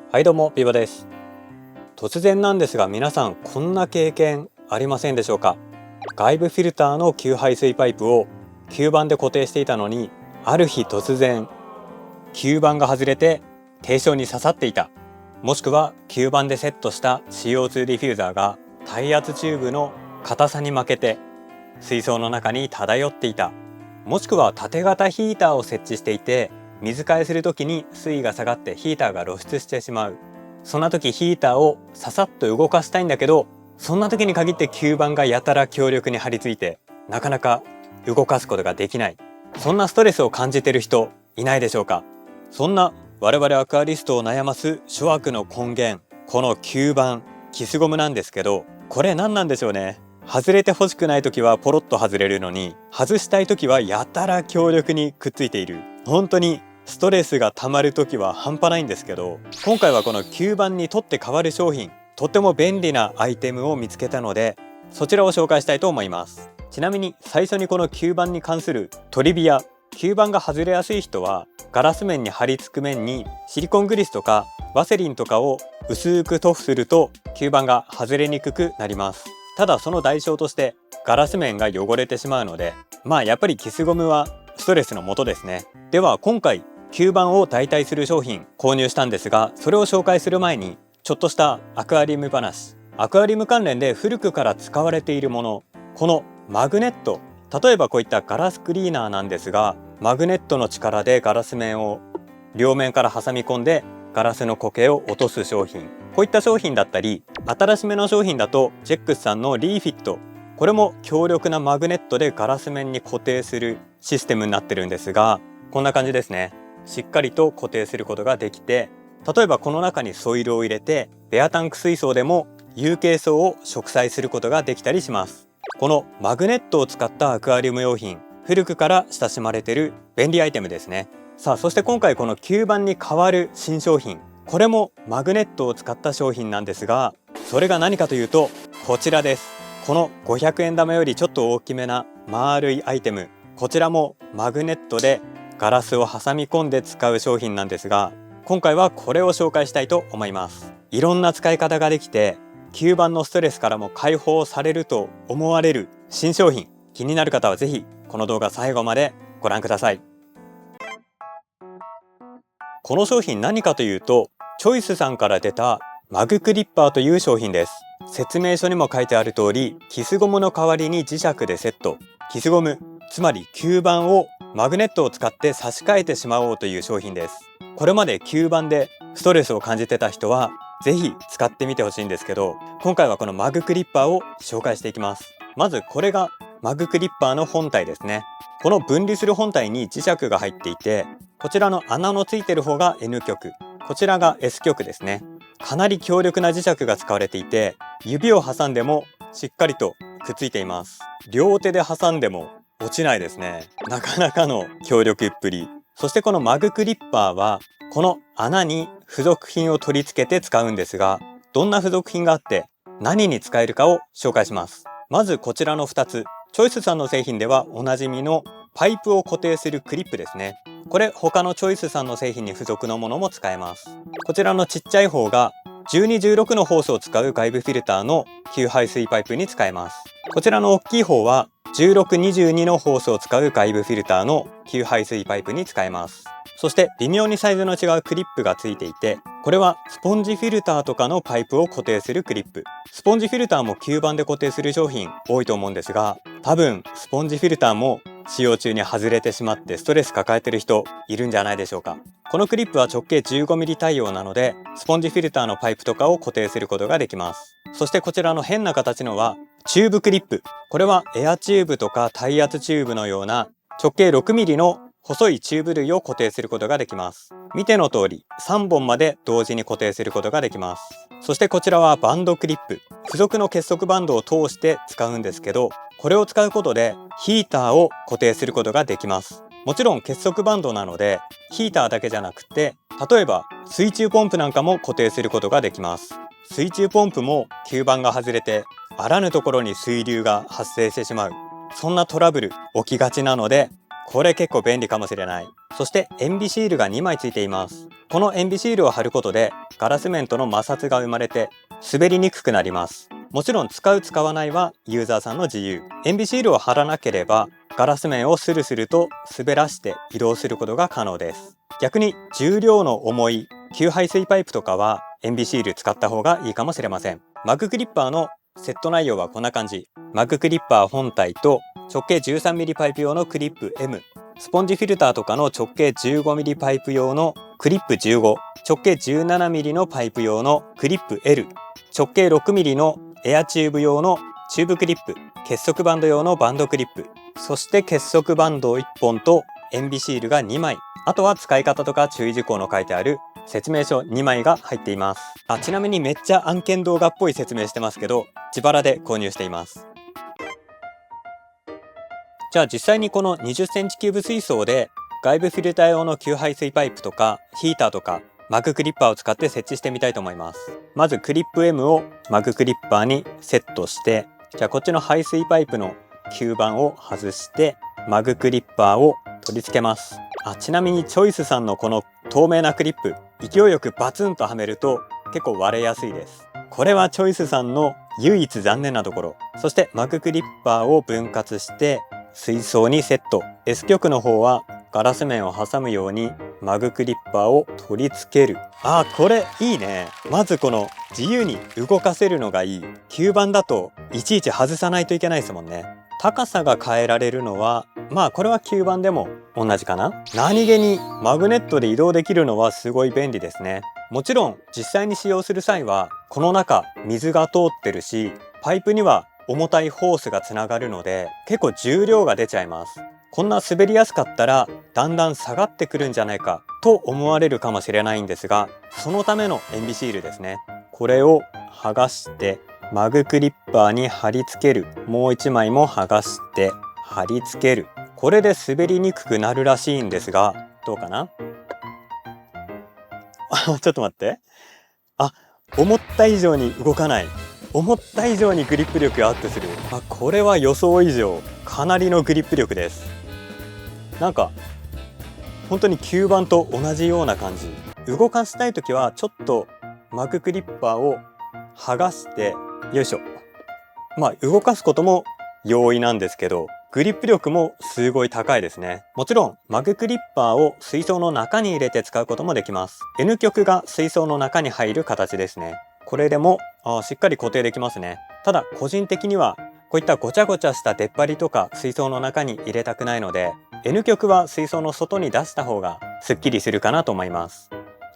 はいどうも、ビバです。突然なんですが、皆さんこんな経験ありませんでしょうか？外部フィルターの給排水パイプを吸盤で固定していたのに、ある日突然吸盤が外れて低床に刺さっていた。もしくは吸盤でセットした CO2 ディフューザーが耐圧チューブの硬さに負けて水槽の中に漂っていた。もしくは縦型ヒーターを設置していて、水替えする時に水位が下がってヒーターが露出してしまう。そんな時ヒーターをささっと動かしたいんだけど、そんな時に限って吸盤がやたら強力に張り付いてなかなか動かすことができない。そんなストレスを感じている人いないでしょうか？そんな我々アクアリストを悩ます諸悪の根源、この吸盤、キスゴムなんですけど、これ何なんでしょうね。外れて欲しくない時はポロッと外れるのに、外したい時はやたら強力にくっついている。本当にストレスが溜まる時は半端ないんですけど、今回はこの吸盤に取って代わる商品、とっても便利なアイテムを見つけたので、そちらを紹介したいと思います。ちなみに最初にこの吸盤に関するトリビア。吸盤が外れやすい人は、ガラス面に貼り付く面にシリコングリスとかワセリンとかを薄く塗布すると吸盤が外れにくくなります。ただその代償としてガラス面が汚れてしまうので、やっぱりキスゴムはストレスの元ですね。では今回吸盤を代替する商品購入したんですが、それを紹介する前にちょっとしたアクアリウム話。アクアリウム関連で古くから使われているもの、このマグネット、例えばこういったガラスクリーナーなんですが、マグネットの力でガラス面を両面から挟み込んでガラスの苔を落とす商品、こういった商品だったり、新しめの商品だとジェックスさんのリーフィット、これも強力なマグネットでガラス面に固定するシステムになってるんですが、こんな感じですね。しっかりと固定することができて、例えばこの中にソイルを入れてベアタンク水槽でも有形層を植栽することができたりします。このマグネットを使ったアクアリウム用品、古くから親しまれている便利アイテムですね。さあ、そして今回この吸盤に代わる新商品、これもマグネットを使った商品なんですが、それが何かというとこちらです。この500円玉よりちょっと大きめな丸いアイテム、こちらもマグネットでガラスを挟み込んで使う商品なんですが、今回はこれを紹介したいと思います。いろんな使い方ができて、吸盤のストレスからも解放されると思われる新商品、気になる方はぜひこの動画最後までご覧ください。この商品何かというと、チョイスさんから出たマグクリッパーという商品です。説明書にも書いてある通り、キスゴムの代わりに磁石でセット。キスゴム、つまり吸盤をマグネットを使って差し替えてしまおうという商品です。これまで吸盤でストレスを感じてた人はぜひ使ってみてほしいんですけど、今回はこのマグクリッパーを紹介していきます。まずこれがマグクリッパーの本体ですね。この分離する本体に磁石が入っていて、こちらの穴のついてる方が N 極、こちらが S 極ですね。かなり強力な磁石が使われていて、指を挟んでもしっかりとくっついています。両手で挟んでも落ちないですね。なかなかの強力っぷり。そしてこのマグクリッパーはこの穴に付属品を取り付けて使うんですが、どんな付属品があって何に使えるかを紹介します。まずこちらの2つ、チョイスさんの製品ではおなじみのパイプを固定するクリップですね。これ他のチョイスさんの製品に付属のものも使えます。こちらのちっちゃい方が1216のホースを使う外部フィルターの給排水パイプに使えます。こちらの大きい方は1622のホースを使う外部フィルターの給排水パイプに使えます。そして微妙にサイズの違うクリップがついていて、これはスポンジフィルターとかのパイプを固定するクリップ。スポンジフィルターも吸盤で固定する商品多いと思うんですが、多分スポンジフィルターも使用中に外れてしまってストレス抱えてる人いるんじゃないでしょうか。このクリップは直径 15mm 対応なので、スポンジフィルターのパイプとかを固定することができます。そしてこちらの変な形のはチューブクリップ。これはエアチューブとか耐圧チューブのような直径 6mm の細いチューブ類を固定することができます。見ての通り3本まで同時に固定することができます。そしてこちらはバンドクリップ。付属の結束バンドを通して使うんですけど、これを使うことでヒーターを固定することができます。もちろん結束バンドなのでヒーターだけじゃなくて、例えば水中ポンプなんかも固定することができます。水中ポンプも吸盤が外れてあらぬところに水流が発生してしまう、そんなトラブル起きがちなので、これ結構便利かもしれない。そして塩ビシールが2枚ついています。この塩ビシールを貼ることでガラス面との摩擦が生まれて滑りにくくなります。もちろん使う使わないはユーザーさんの自由。塩ビシールを貼らなければガラス面をスルスルと滑らして移動することが可能です。逆に重量の重い給排水パイプとかは塩ビシール使った方がいいかもしれません。マグクリッパーのセット内容はこんな感じ。マグクリッパー本体と直径 13mm パイプ用のクリップ M、 スポンジフィルターとかの直径 15mm パイプ用のクリップ15、直径 17mm のパイプ用のクリップ L、 直径 6mm のエアチューブ用のチューブクリップ、結束バンド用のバンドクリップ、そして結束バンド1本と塩ビシールが2枚、あとは使い方とか注意事項の書いてある説明書2枚が入っています。ちなみにめっちゃ案件動画っぽい説明してますけど、自腹で購入しています。じゃあ実際にこの20センチキューブ水槽で外部フィルター用の給排水パイプとかヒーターとかマグクリッパーを使って設置してみたいと思います。まずクリップ M をマグクリッパーにセットして、じゃあこっちの排水パイプの吸盤を外してマグクリッパーを取り付けます。ちなみにチョイスさんのこの透明なクリップ、勢いよくバツンとはめると結構割れやすいです。これはチョイスさんの唯一残念なところ。そしてマグクリッパーを分割して水槽にセット。 S 極の方はガラス面を挟むようにマグクリッパーを取り付ける。これいいね。まずこの自由に動かせるのがいい。吸盤だといちいち外さないといけないですもんね。高さが変えられるのはこれは吸盤でも同じかな。何気にマグネットで移動できるのはすごい便利ですね。もちろん実際に使用する際はこの中水が通ってるし、パイプには重たいホースがつながるので結構重量が出ちゃいます。こんな滑りやすかったらだんだん下がってくるんじゃないかと思われるかもしれないんですが、そのための塩ビシールですね。これを剥がしてマグクリッパーに貼り付ける。もう1枚も剥がして貼り付ける。これで滑りにくくなるらしいんですが、どうかな。ちょっと待って。思った以上に動かない。思った以上にグリップ力がアップする。これは予想以上かなりのグリップ力です。なんか本当に吸盤と同じような感じ。動かしたい時はちょっとマグクリッパーを剥がしてよいしょ。動かすことも容易なんですけど、グリップ力もすごい高いですね。もちろんマグクリッパーを水槽の中に入れて使うこともできます。 N 極が水槽の中に入る形ですね。これでもしっかり固定できますね。ただ個人的にはこういったごちゃごちゃした出っ張りとか水槽の中に入れたくないので、 N 極は水槽の外に出した方がすっきりするかなと思います。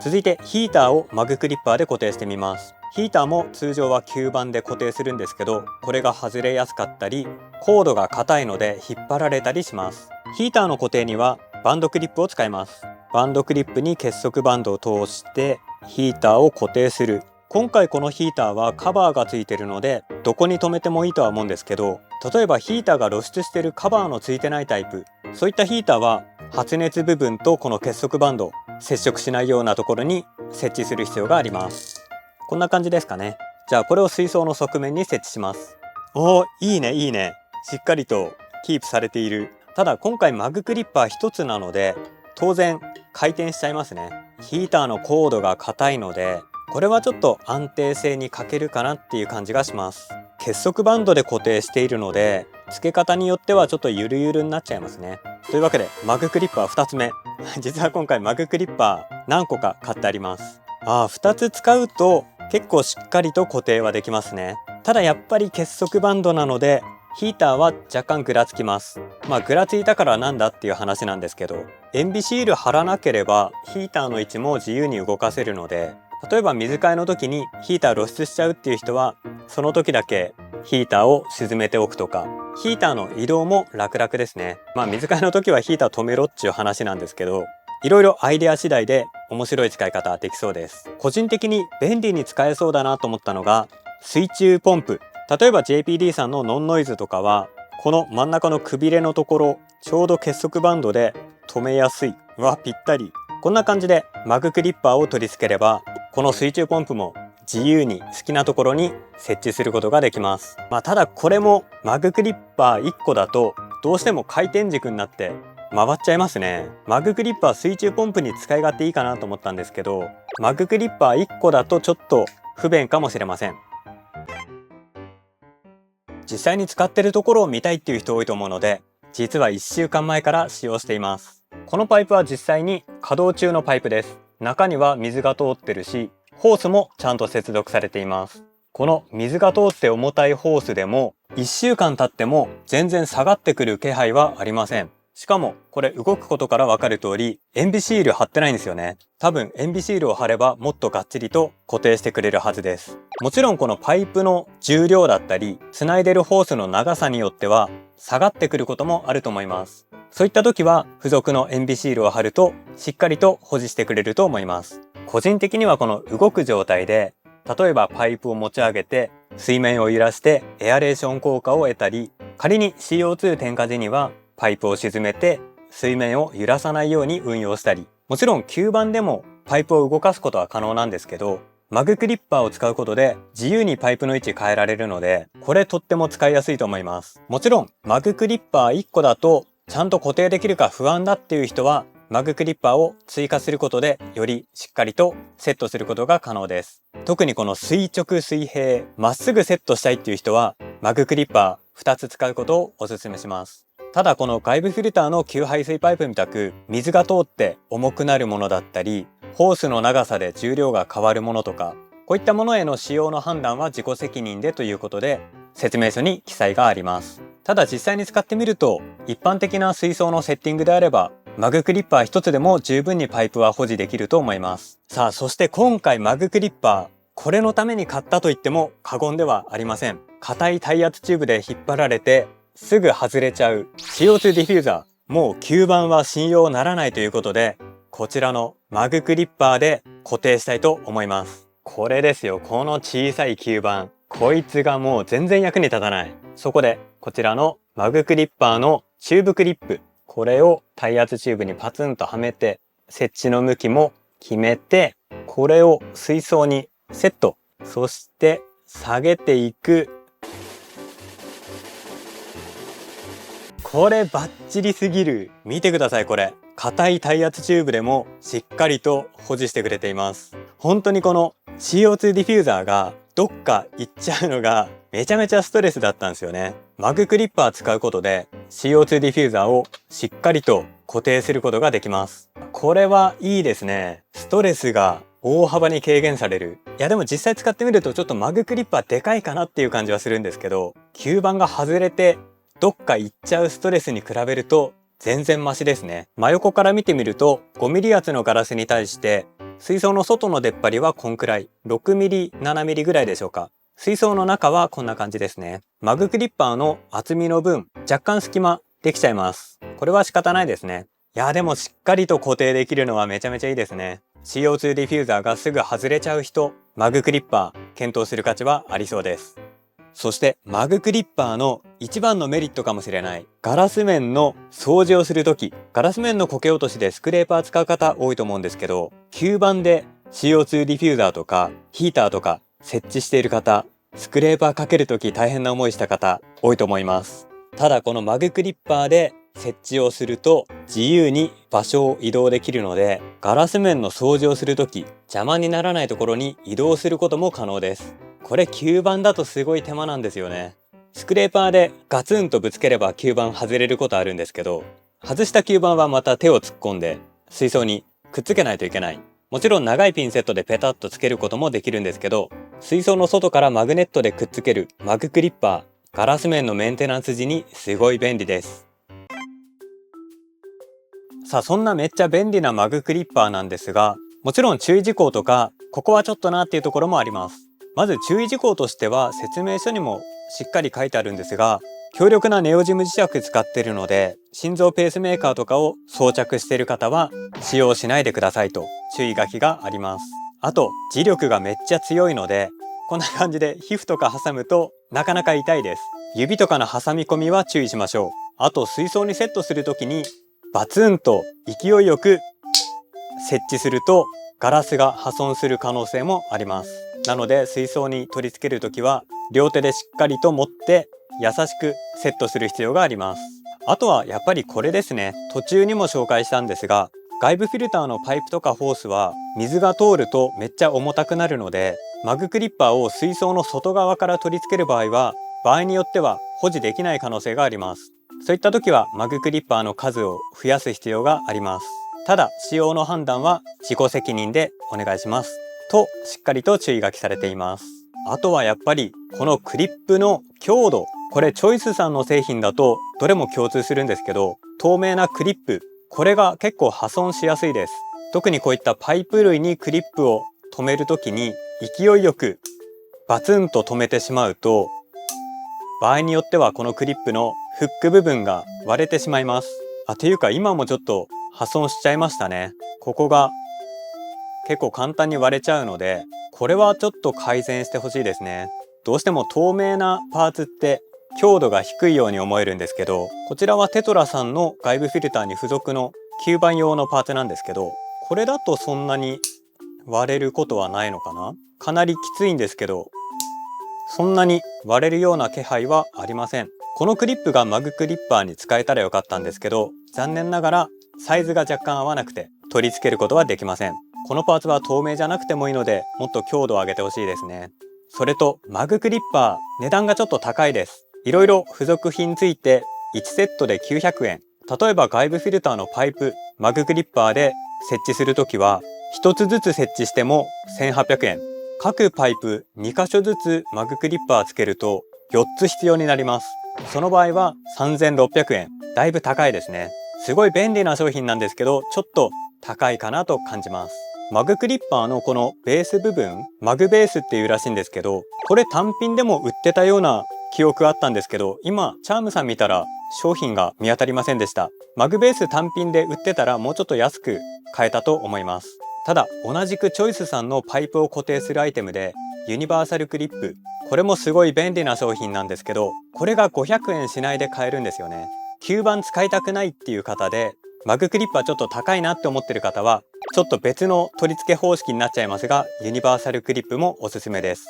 続いてヒーターをマグクリッパーで固定してみます。ヒーターも通常は吸盤で固定するんですけど、これが外れやすかったりコードが硬いので引っ張られたりします。ヒーターの固定にはバンドクリップを使います。バンドクリップに結束バンドを通してヒーターを固定する。今回このヒーターはカバーがついているのでどこに留めてもいいとは思うんですけど、例えばヒーターが露出しているカバーのついてないタイプ、そういったヒーターは発熱部分とこの結束バンド接触しないようなところに設置する必要があります。こんな感じですかね。じゃあこれを水槽の側面に設置します。いいねいいね。しっかりとキープされている。ただ今回マグクリッパー1つなので当然回転しちゃいますね。ヒーターのコードが硬いのでこれはちょっと安定性に欠けるかなっていう感じがします。結束バンドで固定しているので付け方によってはちょっとゆるゆるになっちゃいますね。というわけでマグクリッパー2つ目実は今回マグクリッパー何個か買ってあります。2つ使うと結構しっかりと固定はできますね。ただやっぱり結束バンドなのでヒーターは若干ぐらつきます。ぐらついたからなんだっていう話なんですけど、塩ビシール貼らなければヒーターの位置も自由に動かせるので、例えば水替えの時にヒーター露出しちゃうっていう人はその時だけヒーターを沈めておくとか、ヒーターの移動も楽々ですね。水替えの時はヒーター止めろっていう話なんですけど、いろいろアイデア次第で面白い使い方できそうです。個人的に便利に使えそうだなと思ったのが水中ポンプ。例えば JPD さんのノンノイズとかはこの真ん中のくびれのところちょうど結束バンドで止めやすい。ぴったり。こんな感じでマグクリッパーを取り付ければこの水中ポンプも自由に好きなところに設置することができます。ただこれもマグクリッパー1個だとどうしても回転軸になって回っちゃいますね。マグクリッパー水中ポンプに使い勝手いいかなと思ったんですけど、マグクリッパー1個だとちょっと不便かもしれません。実際に使ってるところを見たいっていう人多いと思うので、実は1週間前から使用しています。このパイプは実際に稼働中のパイプです。中には水が通ってるし、ホースもちゃんと接続されています。この水が通って重たいホースでも1週間経っても全然下がってくる気配はありません。しかもこれ動くことからわかる通り塩ビシール貼ってないんですよね。多分塩ビシールを貼ればもっとがっちりと固定してくれるはずです。もちろんこのパイプの重量だったり繋いでるホースの長さによっては下がってくることもあると思います。そういった時は付属の塩ビシールを貼るとしっかりと保持してくれると思います。個人的にはこの動く状態で、例えばパイプを持ち上げて水面を揺らしてエアレーション効果を得たり、仮に CO2 点火時にはパイプを沈めて水面を揺らさないように運用したり、もちろん吸盤でもパイプを動かすことは可能なんですけど、マグクリッパーを使うことで自由にパイプの位置変えられるので、これとっても使いやすいと思います。もちろんマグクリッパー1個だとちゃんと固定できるか不安だっていう人は、マグクリッパーを追加することでよりしっかりとセットすることが可能です。特にこの垂直水平まっすぐセットしたいっていう人はマグクリッパー2つ使うことをお勧めします。ただこの外部フィルターの給排水パイプみたく水が通って重くなるものだったり、ホースの長さで重量が変わるものとか、こういったものへの使用の判断は自己責任でということで説明書に記載があります。ただ実際に使ってみると、一般的な水槽のセッティングであればマグクリッパー一つでも十分にパイプは保持できると思います。さあ、そして今回マグクリッパー、これのために買ったと言っても過言ではありません。硬い耐圧チューブで引っ張られてすぐ外れちゃう CO2 ディフューザー、もう吸盤は信用ならないということで、こちらのマグクリッパーで固定したいと思います。これですよ、この小さい吸盤、こいつがもう全然役に立たない。そこでこちらのマグクリッパーのチューブクリップ、これを耐圧チューブにパツンとはめて、設置の向きも決めて、これを水槽にセット、そして下げていく。これバッチリすぎる。見てください、これ硬い耐圧チューブでもしっかりと保持してくれています。本当にこの CO2 ディフューザーがどっか行っちゃうのがめちゃめちゃストレスだったんですよね。マグクリッパー使うことで CO2 ディフューザーをしっかりと固定することができます。これはいいですね。ストレスが大幅に軽減される。いやでも実際使ってみるとちょっとマグクリッパーでかいかなっていう感じはするんですけど、吸盤が外れてどっか行っちゃうストレスに比べると全然マシですね。真横から見てみると 5mm 厚のガラスに対して水槽の外の出っ張りはこんくらい 6mm、7mm ぐらいでしょうか。水槽の中はこんな感じですね。マグクリッパーの厚みの分若干隙間できちゃいます。これは仕方ないですね。いやでもしっかりと固定できるのはめちゃめちゃいいですね。CO2 ディフューザーがすぐ外れちゃう人、マグクリッパー検討する価値はありそうです。そしてマグクリッパーの一番のメリットかもしれないガラス面の掃除をするとき、ガラス面の苔落としでスクレーパー使う方多いと思うんですけど、吸盤で CO2 ディフューザーとかヒーターとか設置している方、スクレーパーかけるとき大変な思いした方多いと思います。ただこのマグクリッパーで設置をすると自由に場所を移動できるので、ガラス面の掃除をするとき邪魔にならないところに移動することも可能です。これ吸盤だとすごい手間なんですよね。スクレーパーでガツンとぶつければ吸盤外れることあるんですけど、外した吸盤はまた手を突っ込んで水槽にくっつけないといけない。もちろん長いピンセットでペタッとつけることもできるんですけど、水槽の外からマグネットでくっつけるマグクリッパー、ガラス面のメンテナンス時にすごい便利です。さあ、そんなめっちゃ便利なマグクリッパーなんですが、もちろん注意事項とかここはちょっとなっていうところもあります。まず注意事項としては説明書にもしっかり書いてあるんですが、強力なネオジム磁石使っているので、心臓ペースメーカーとかを装着している方は使用しないでくださいと注意書きがあります。あと磁力がめっちゃ強いので、こんな感じで皮膚とか挟むとなかなか痛いです。指とかの挟み込みは注意しましょう。あと水槽にセットするときにバツンと勢いよく設置するとガラスが破損する可能性もあります。なので水槽に取り付けるときは両手でしっかりと持って優しくセットする必要があります。あとはやっぱりこれですね。途中にも紹介したんですが、外部フィルターのパイプとかホースは水が通るとめっちゃ重たくなるので、マグクリッパーを水槽の外側から取り付ける場合は、場合によっては保持できない可能性があります。そういった時はマグクリッパーの数を増やす必要があります。ただ使用の判断は自己責任でお願いしますとしっかりと注意書きされています。あとはやっぱりこのクリップの強度、これチョイスさんの製品だとどれも共通するんですけど、透明なクリップ、これが結構破損しやすいです。特にこういったパイプ類にクリップを止めるときに勢いよくバツンと止めてしまうと、場合によってはこのクリップのフック部分が割れてしまいます。というか今もちょっと破損しちゃいましたね。ここが結構簡単に割れちゃうので、これはちょっと改善してほしいですね。どうしても透明なパーツって強度が低いように思えるんですけど、こちらはテトラさんの外部フィルターに付属の吸盤用のパーツなんですけど、これだとそんなに割れることはないのかな。かなりきついんですけど、そんなに割れるような気配はありません。このクリップがマグクリッパーに使えたらよかったんですけど、残念ながらサイズが若干合わなくて取り付けることはできません。このパーツは透明じゃなくてもいいので、もっと強度を上げてほしいですね。それとマグクリッパー、値段がちょっと高いです。いろいろ付属品ついて1セットで900円。例えば外部フィルターのパイプ、マグクリッパーで設置するときは1つずつ設置しても1800円。各パイプ2箇所ずつマグクリッパーつけると4つ必要になります。その場合は3600円。だいぶ高いですね。すごい便利な商品なんですけど、ちょっと高いかなと感じます。マグクリッパーのこのベース部分、マグベースっていうらしいんですけど、これ単品でも売ってたような記憶あったんですけど、今チャームさん見たら商品が見当たりませんでした。マグベース単品で売ってたらもうちょっと安く買えたと思います。ただ同じくチョイスさんのパイプを固定するアイテムでユニバーサルクリップ、これもすごい便利な商品なんですけど、これが500円しないで買えるんですよね。吸盤使いたくないっていう方で、マグクリッパーちょっと高いなって思ってる方はちょっと別の取り付け方式になっちゃいますが、ユニバーサルクリップもおすすめです。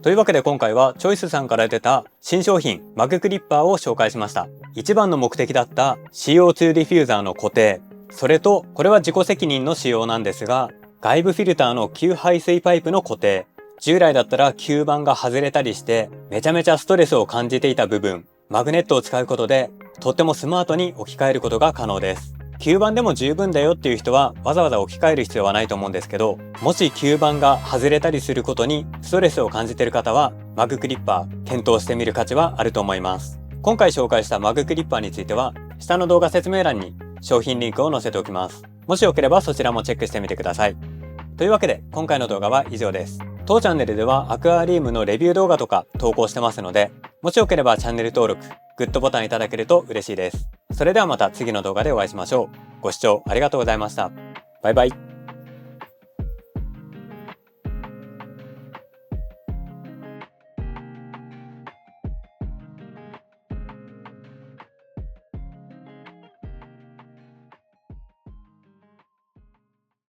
というわけで今回はチョイスさんから出た新商品マグクリッパーを紹介しました。一番の目的だった CO2 ディフューザーの固定、それとこれは自己責任の使用なんですが、外部フィルターの給排水パイプの固定、従来だったら吸盤が外れたりしてめちゃめちゃストレスを感じていた部分、マグネットを使うことでとってもスマートに置き換えることが可能です。吸盤でも十分だよっていう人はわざわざ置き換える必要はないと思うんですけど、もし吸盤が外れたりすることにストレスを感じている方はマグクリッパー検討してみる価値はあると思います。今回紹介したマグクリッパーについては下の動画説明欄に商品リンクを載せておきます。もしよければそちらもチェックしてみてください。というわけで今回の動画は以上です。当チャンネルではアクアリウムのレビュー動画とか投稿してますので、もしよければチャンネル登録、グッドボタンいただけると嬉しいです。それではまた次の動画でお会いしましょう。ご視聴ありがとうございました。バイバイ。